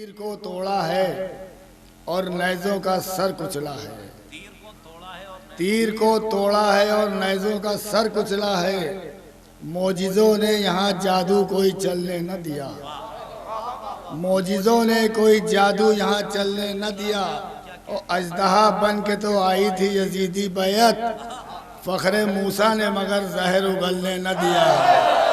तीर को तोड़ा है और नेज़ों का सर कुचला है। तीर को तोड़ा है और नेज़ों का सर कुचला है। मोजिज़ों ने यहाँ जादू कोई चलने न दिया। मोजिज़ों ने कोई जादू यहाँ चलने न दिया। और अजदहा बन के तो आई थी यजीदी बैत, फ़ख्रे मूसा ने मगर जहर उगलने न दिया।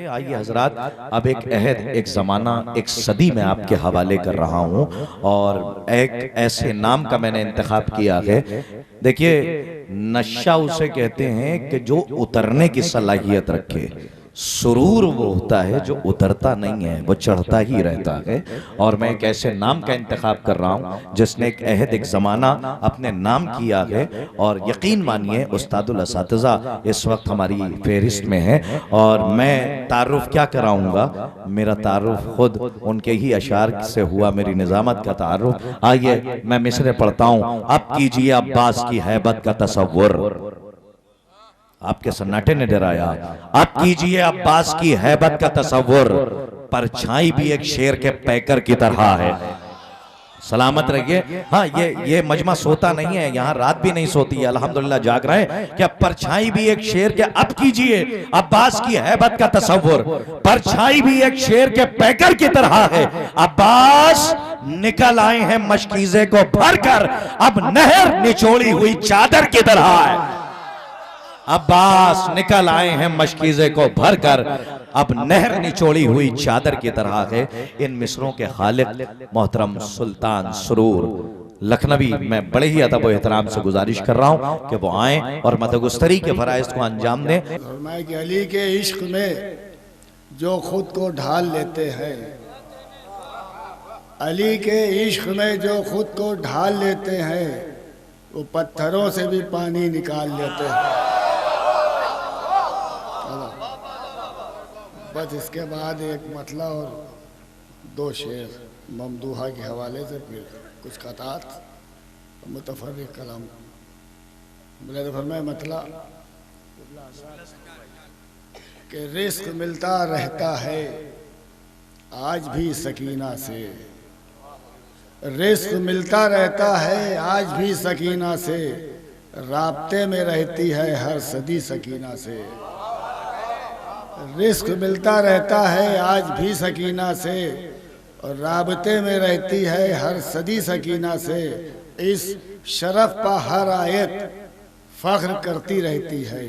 आइए हजरात, अब एक अहद, एक ज़माना, एक सदी में आपके हवाले कर रहा हूँ और एक ऐसे नाम का मैंने इंतखाब किया है। देखिए, नशा उसे कहते हैं कि जो उतरने की सलाहियत रखे। सुरूर वो होता है जो उतरता नहीं है, वो चढ़ता ही रहता है। और मैं एक ऐसे नाम का इंतखाब कर रहा हूँ जिसने एक अहद, एक ज़माना अपने नाम किया है। और यकीन मानिए उस्तादुल असातिज़ा इस वक्त हमारी फहरिस्त में है। और मैं तारुफ क्या कराऊंगा, मेरा तारुफ खुद उनके ही अशार से हुआ, मेरी निज़ामत का तारुफ। आइए मैं मिसरे पढ़ता हूँ। अब कीजिए अब्बास की हैबत का तसव्वुर। आपके सन्नाटे ने डराया। अब कीजिए अब्बास की हैबत का तसव्वुर। परछाई भी एक शेर के पैकर की तरह है। सलामत रहिए। हाँ, ये मजमा सोता नहीं है, यहाँ रात भी नहीं सोती है, अल्हम्दुलिल्लाह जाग रहे हैं। क्या परछाई भी एक शेर के, अब कीजिए अब्बास की हैबत का तसव्वुर। परछाई भी एक शेर के पैकर की तरह है। अब्बास निकल आए हैं मशकीज़े को भरकर, अब नहर निचोड़ी हुई चादर की तरह है। अब्बास निकल आए हैं मशकीज़े को भरकर, अब नहर निचोड़ी हुई चादर की तरह है। इन मिसरों के खालिक मोहतरम सुल्तान सुरूर लखनवी मैं बड़े ही अदब व एहतराम से गुजारिश कर रहा हूँ कि वो आएं और मदगुस्तरी के फराइज़ को अंजाम दें। फरमाए कि अली के इश्क में जो खुद को ढाल लेते हैं, अली के इश्क में जो खुद को ढाल लेते हैं, वो पत्थरों से भी पानी निकाल लेते हैं। बस इसके बाद एक मतला और दो शेर ममदूहा के हवाले से, फिर कुछ क़तात मुतफर्रिक़ कलाम। बोले फरमाए मतला कि रिज़्क़ मिलता रहता है आज भी सकीना से। रिज़्क़ मिलता रहता है आज भी सकीना से, राब्ते में रहती है हर सदी सकीना से। रिज़्क़ मिलता रहता है आज भी सकीना से, और राबते में रहती है हर सदी सकीना से। इस शरफ पर हर आयत फ़ख्र करती रहती है।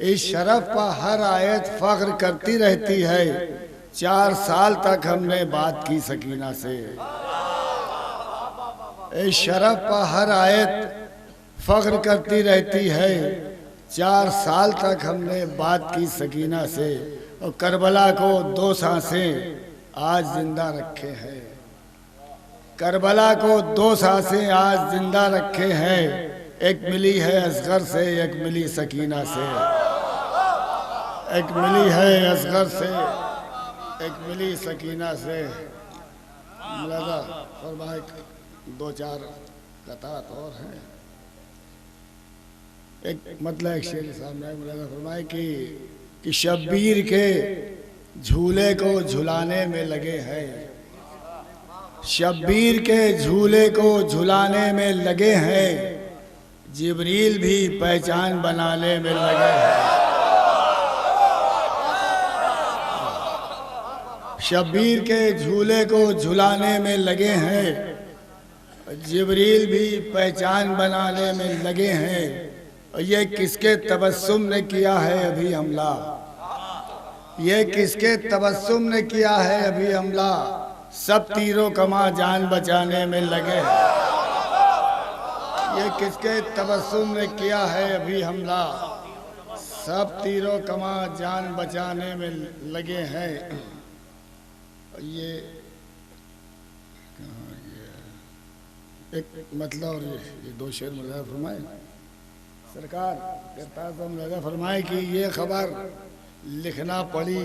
इस शरफ पर हर आयत फ़ख्र करती रहती है। 4 साल तक हमने बात की सकीना से। इस शरफ पर हर आयत फ़ख्र करती रहती है। 4 साल तक हमने बात की सकीना से। और करबला को 2 सांसें आज जिंदा रखे हैं। करबला को 2 सांसें आज जिंदा रखे हैं। एक मिली है असगर से, एक मिली सकीना से। एक मिली है असगर से, एक मिली सकीना से। मुलाज़ा फरमाए 2-4 क़तात और हैं। एक मतलब एक शेर सामने मुलाज़ा फरमाए कि शब्बीर के झूले को झुलाने में लगे हैं। शब्बीर के झूले को झुलाने में लगे हैं। जिब्रील भी पहचान बनाने में लगे हैं। शब्बीर के झूले को झुलाने में लगे हैं। जिब्रील भी पहचान बनाने में लगे हैं। और ये किसके तबस्सुम ने किया है अभी हमला। ये किसके तबस्सुम ने किया है अभी हमला। सब तीरों कमा जान बचाने में लगे हैं। ये किसके तबस्सुम ने किया है अभी हमला। सब तीरों कमा जान बचाने में लगे हैं। ये एक मतलब और ये 2 शेर मुलाज़ा फरमाए। सरकार मुलाज़ा फरमाए कि ये खबर लिखना पड़ी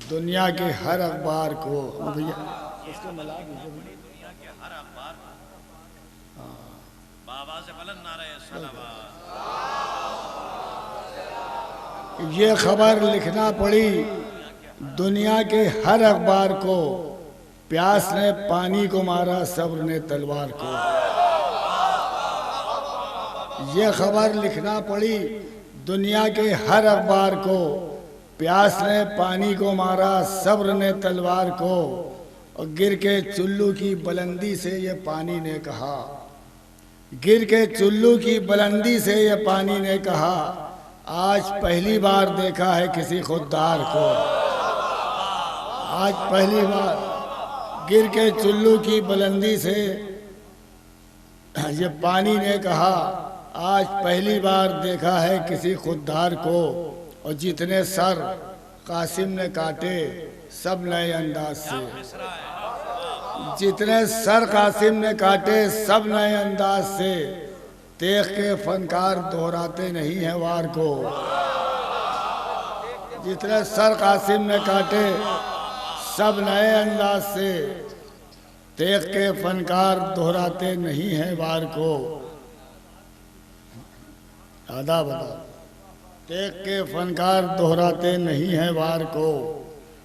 दुनिया के हर अखबार को। भैया इसको मिला दीजिए। दुनिया के हर अखबार को बाबा से बुलंद नारे सलावत। ये खबर लिखना पड़ी दुनिया के हर अखबार को, प्यास ने पानी को मारा सब्र ने तलवार को। ये खबर लिखना पड़ी दुनिया के हर अखबार को, प्यास ने पानी को मारा सब्र ने तलवार को। और गिर के चुल्लू की बुलंदी से ये पानी ने कहा, गिर के चुल्लू की बुलंदी से ये पानी ने कहा, आज पहली बार देखा है किसी खुददार को। आज पहली बार गिर के चुल्लू की बुलंदी से ये पानी ने कहा, आज पहली बार देखा है किसी खुददार को। और जितने सर कासिम ने काटे सब नए अंदाज से, जितने सर कासिम ने काटे सब नए अंदाज से। देख के फनकार दोहराते नहीं हैं वार को। जितने सर कासिम ने काटे सब नए अंदाज से, देख के फनकार दोहराते नहीं हैं वार को। आधा बता, देख के फनकार दोहराते नहीं हैं वार को।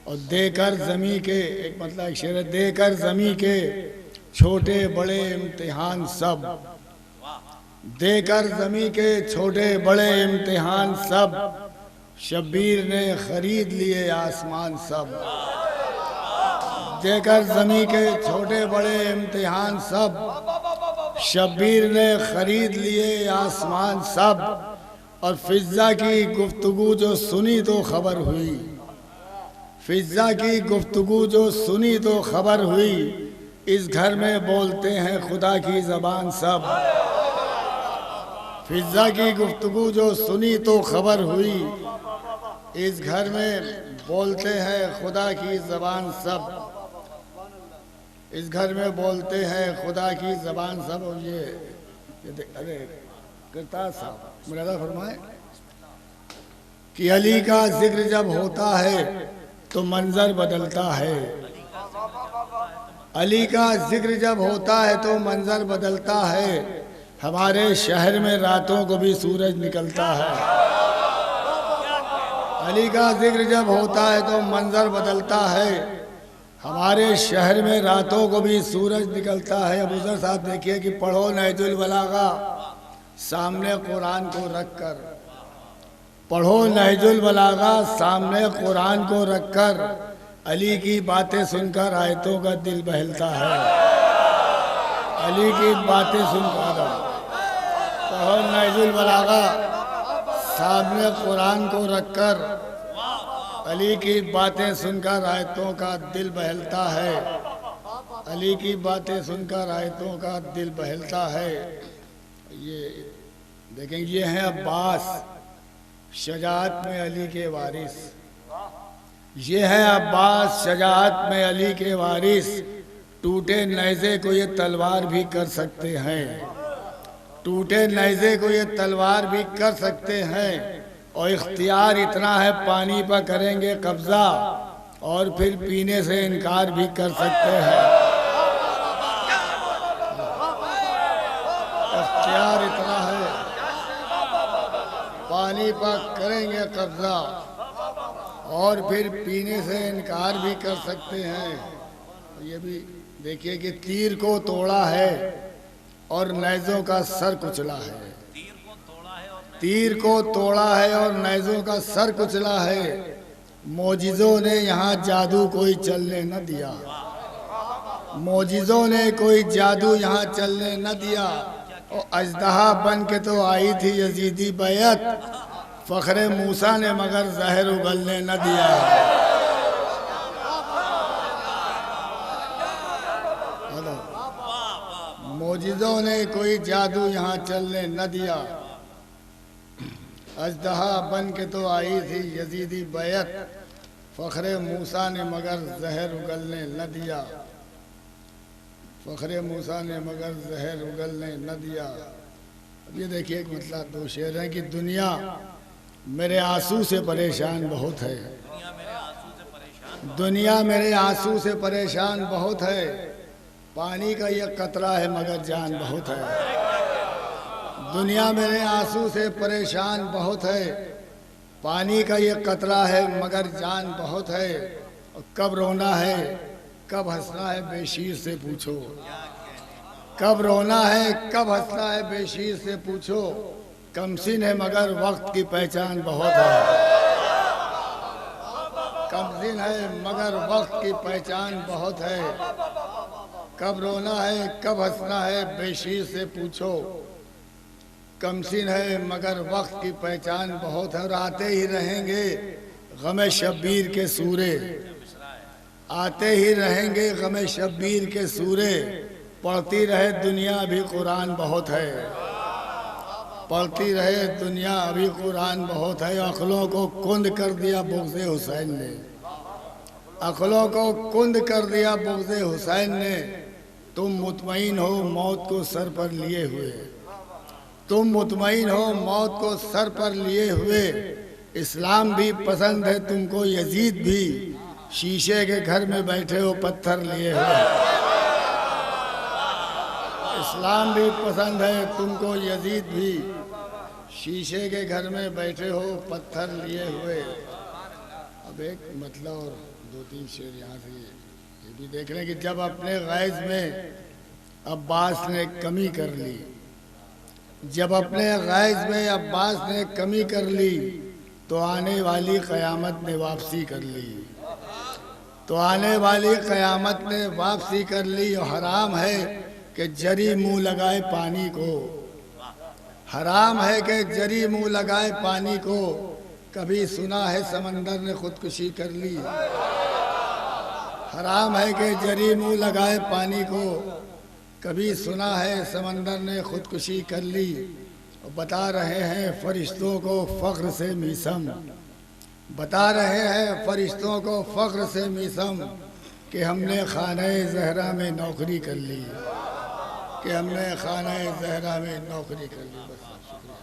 और देकर जमी के, एक मतलब शेर है, देकर जमी के छोटे बड़े इम्तिहान सब, देकर जमी के छोटे बड़े इम्तिहान सब, शब्बीर ने खरीद लिए आसमान सब। देकर जमी के छोटे बड़े इम्तिहान सब, शब्बीर ने खरीद लिए आसमान सब। और फिजा की गुफ्तगू जो सुनी तो खबर हुई, फिजा की गुफ्तगू जो सुनी तो खबर हुई, इस घर में बोलते हैं खुदा की जबान सब। फिजा की गुफ्तगू जो सुनी तो खबर हुई, इस घर में बोलते हैं खुदा की जबान सब। इस घर में बोलते हैं खुदा की जबान सब। और ये अरे करतार साहब मुरादा फरमाए कि अली का जिक्र जब होता है तो मंजर बदलता है। अली का जिक्र जब होता है तो मंजर बदलता है। हमारे शहर में रातों को भी सूरज निकलता है। अली का जिक्र जब होता है तो मंजर बदलता है। हमारे शहर में रातों को भी सूरज निकलता है। अब उधर साहब देखिए कि पढ़ो नहजुल बलागा सामने कुरान को रखकर, पढ़ो नहजुल बलागा सामने कुरान को रखकर, अली की बातें सुनकर आयतों का दिल बहलता है। अली की बातें सुनकर पढ़ो नहजुल बलागा सामने कुरान को रखकर, अली की बातें सुनकर आयतों का दिल बहलता है। अली की बातें सुनकर आयतों का दिल बहलता है। ये देखें, ये हैं अब्बास शजाअत में अली के वारिस। ये है अब्बास शजाअत में अली के वारिस। टूटे नेज़े को ये तलवार भी कर सकते हैं, टूटे नेज़े को ये तलवार भी कर सकते हैं। और इख्तियार इतना है पानी पर करेंगे कब्जा और फिर पीने से इनकार भी कर सकते हैं। इख्तियार इतना है पानी पर करेंगे कब्जा और फिर पीने से इनकार भी कर सकते हैं। ये भी देखिए कि तीर को तोड़ा है और नेज़ों का सर कुचला है। तीर को तोड़ा है और नेज़ों का सर कुचला है। मोजिज़ों ने यहाँ जादू कोई चलने न दिया, मोजिज़ों ने कोई जादू यहाँ चलने न दिया। और अजदहा बन के तो आई थी यजीदी बैत, फ़ख्रे मूसा ने मगर जहर उगलने न दिया। मोजिज़ों ने कोई जादू यहाँ चलने न दिया। अजदहा बन के तो आई थी यजीदी बैत, फ़ख्रे मूसा ने मगर जहर उगलने न दिया। फ़ख्रे मूसा ने मगर जहर उगलने न दिया। अब ये देखिए एक मतलब दो शेर हैं कि दुनिया मेरे आंसू से परेशान बहुत है, दुनिया मेरे आंसू से परेशान बहुत है। पानी का ये कतरा है मगर जान बहुत है। दुनिया मेरे आंसू से परेशान बहुत है, पानी का ये कतरा है मगर जान बहुत है, और कब रोना है कब हंसना है बेशीर से पूछो। कब रोना है कब हंसना है बेशीर से पूछो, कमसिन है मगर वक्त की पहचान बहुत है। कमसिन है मगर वक्त की पहचान बहुत है, कब रोना है कब हंसना है बेशीर से पूछो, कमसिन है मगर वक्त की पहचान बहुत है। और आते ही रहेंगे गमे शब्बीर के सूरे, आते ही रहेंगे गमे शब्बीर के सूरे, पढ़ती रहे दुनिया अभी कुरान बहुत है, पढ़ती रहे दुनिया अभी कुरान बहुत है। अक्लों को कुंद कर दिया बुग़्ज़े हुसैन ने, अक्लों को कुंद कर दिया बुग़्ज़े हुसैन ने, तुम मुतमईन हो मौत को सर पर लिए हुए, तुम मुतमईन हो मौत को सर पर लिए हुए। इस्लाम भी पसंद है तुमको यजीद भी, शीशे के घर में बैठे हो पत्थर लिए हुए। इस्लाम भी पसंद है तुमको यजीद भी, शीशे के घर में बैठे हो पत्थर लिए हुए। अब एक मतलब और दो तीन शेर यहाँ से ये भी देख लें कि जब अपने गैज़ में अब्बास ने कमी कर ली, जब अपने गैज़ में अब्बास ने कमी कर ली, तो आने वाली क़यामत ने वापसी कर ली, तो आने वाली क़यामत ने वापसी कर ली। और हराम है कि जरी मुंह लगाए पानी को, हराम है कि जरी मुंह लगाए पानी को, कभी सुना है समंदर ने खुदकुशी कर ली। हराम है कि जरी मुंह लगाए पानी को, कभी सुना है समंदर ने खुदकुशी कर ली। और बता रहे हैं फरिश्तों को फ़ख्र से मीसम, बता रहे हैं फरिश्तों को फ़ख्र से मीसम, कि हमने खाने ज़हरा में नौकरी कर ली, कि हमने खाने ज़हरा में नौकरी कर ली। बस शुक्रिया।